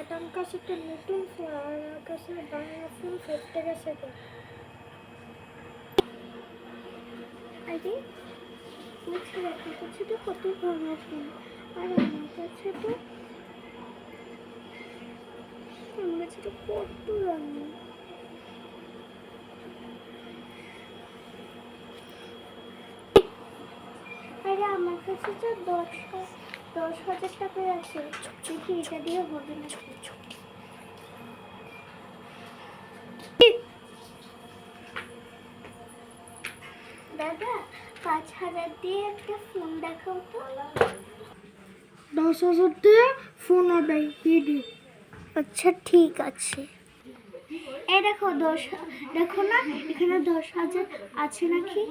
Madam কাছে তো নতুন ফোন, আর আমার কাছে বাংলা ফোন ফেলতে গেছে তো। আরে বলছি আপনার কাছে তো কত ভাঙা ফোন, আর আমার কাছে তো কত রান্না। আরে আমার কাছে তো 10,000 টাকা আছে, দেখি এটা দিয়ে হবে না। দাদা 5,000 দিয়ে একটা ফোন দেখাও তো। 10,000 দিয়ে ফোন হবে দিদি। আচ্ছা ঠিক আছে। এই দেখো দেখো না এখানে 10,000 আছে নাকি।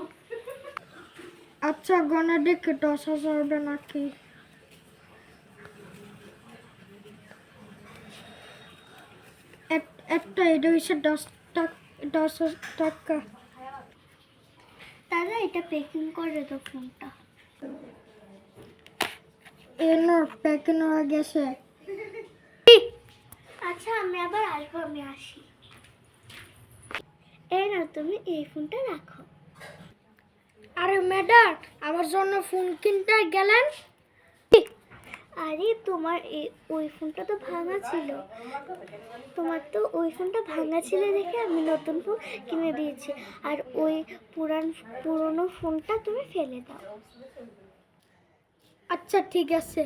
আচ্ছা গনা দেখে 10,000 হবে নাকি। একটা এটা হচ্ছে 10 টাকা। দাদা এটা প্যাকিং করে দাও ফোনটা। এনো প্যাকিং হয়ে গেছে। আচ্ছা আমি আবার আসবো, আমি আসি। এই না তুমি এই ফোনটা রাখো। আরে ম্যাডাম আমার জন্য ফোন কিনতে গেলেন। আরে তোমার ওই ফোনটা তো ভাঙা ছিল, তোমার তো ওই ফোনটা ভাঙা ছিল দেখে আমি নতুন ফোন কিনে দিয়েছি, আর ওই পুরনো ফোনটা তুমি ফেলে দাও। আচ্ছা ঠিক আছে।